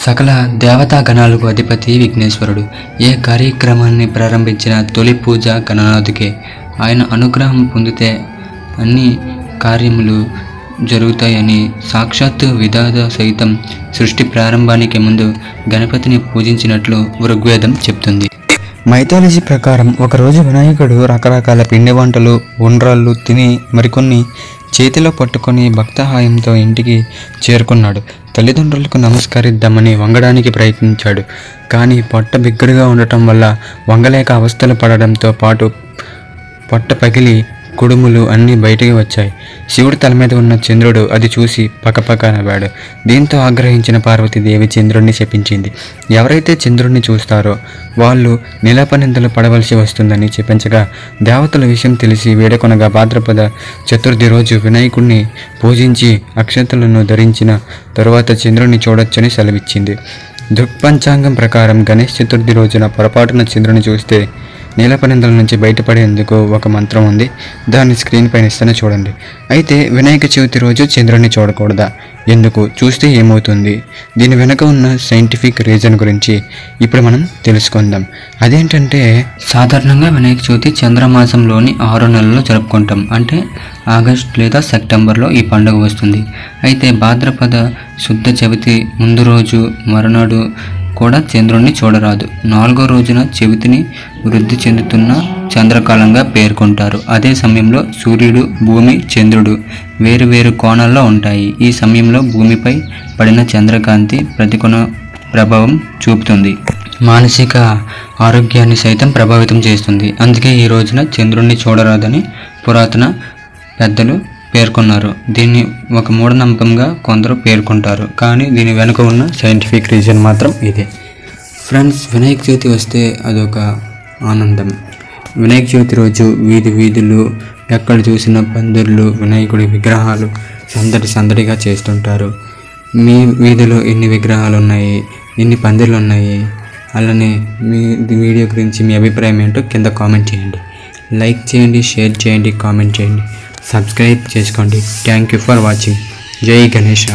సకల దేవతా గణాలకు అధిపతి విఘ్నేశ్వరుడు. ఏ కార్యక్రమాన్ని ప్రారంభించిన తొలి పూజ గణనాథుకే. ఆయన అనుగ్రహం పొందితే అన్ని కార్యములు జరుగుతాయని సాక్షాత్తు విధాత సైతం సృష్టి ప్రారంభానికి ముందు గణపతిని పూజించినట్లు ఋగ్వేదం చెప్తుంది. మైథాలజీ ప్రకారం ఒకరోజు వినాయకుడు రకరకాల పిండి వంటలు ఉండ్రాళ్ళు తిని మరికొన్ని చేతిలో పట్టుకొని భక్తహాయంతో ఇంటికి చేరుకున్నాడు. తల్లిదండ్రులకు నమస్కరిద్దామని వంగడానికి ప్రయత్నించాడు. కానీ పొట్ట బిగ్గరగా ఉండటం వల్ల వంగలేక అవస్థలు పడడంతో పాటు పొట్ట పగిలి కుడుములు అన్నీ బయటికి వచ్చాయి. శివుడి తల మీద ఉన్న చంద్రుడు అది చూసి పకపక నవ్వాడు. దీంతో ఆగ్రహించిన పార్వతీదేవి చంద్రుడిని శపించింది. ఎవరైతే చంద్రుడిని చూస్తారో వాళ్ళు నిలపనిందలు పడవలసి వస్తుందని చెప్పించగా దేవతల విషయం తెలిసి వేడుకొనగా భాద్రపద చతుర్థి రోజు వినాయకుడిని పూజించి అక్షతలను ధరించిన తరువాత చంద్రుడిని చూడొచ్చని సెలవిచ్చింది. దృక్పంచాంగం ప్రకారం గణేష్ చతుర్థి రోజున పొరపాటున చంద్రుని చూస్తే నీలపనిందల నుంచి బయటపడేందుకు ఒక మంత్రం ఉంది. దాన్ని స్క్రీన్ పైన ఇస్తేనే చూడండి. అయితే వినాయక చవితి రోజు చంద్రుడిని చూడకూడదా? ఎందుకు? చూస్తే ఏమవుతుంది? దీని వెనుక ఉన్న సైంటిఫిక్ రీజన్ గురించి ఇప్పుడు మనం తెలుసుకుందాం. అదేంటంటే సాధారణంగా వినాయక చవితి చంద్రమాసంలోని 6 నెలల్లో జరుపుకుంటాం. అంటే ఆగస్ట్ లేదా సెప్టెంబర్లో ఈ పండుగ వస్తుంది. అయితే భాద్రపద శుద్ధ చవితి ముందు రోజు మరునాడు కూడా చంద్రుడిని చూడరాదు. 4వ రోజున చవితిని వృద్ధి చెందుతున్న చంద్రకాలంగా పేర్కొంటారు. అదే సమయంలో సూర్యుడు, భూమి, చంద్రుడు వేరు వేరు కోణాల్లో ఉంటాయి. ఈ సమయంలో భూమిపై పడిన చంద్రకాంతి ప్రతికూల ప్రభావం చూపుతుంది. మానసిక ఆరోగ్యాన్ని సైతం ప్రభావితం చేస్తుంది. అందుకే ఈ రోజున చంద్రుడిని చూడరాదని పురాతన పెద్దలు పేర్కొన్నారు. దీన్ని ఒక మూఢనమ్మకంగా కొందరు పేర్కొంటారు. కానీ దీని వెనుక ఉన్న సైంటిఫిక్ రీజన్ మాత్రం ఇదే. ఫ్రెండ్స్, వినాయక చవితి వస్తే అదొక ఆనందం. వినాయక చవితి రోజు వీధులు ఎక్కడ చూసిన పందిర్లు, వినాయకుడి విగ్రహాలు సందడిగా చేస్తుంటారు. మీ వీధిలో ఎన్ని విగ్రహాలు ఉన్నాయి, ఎన్ని పందిర్లు ఉన్నాయి, అలానే మీ వీడియో గురించి మీ అభిప్రాయం ఏంటో కింద కామెంట్ చేయండి. లైక్ చేయండి, షేర్ చేయండి, కామెంట్ చేయండి, సబ్స్క్రైబ్ చేసుకోండి. Thank you for watching. జై గణేష.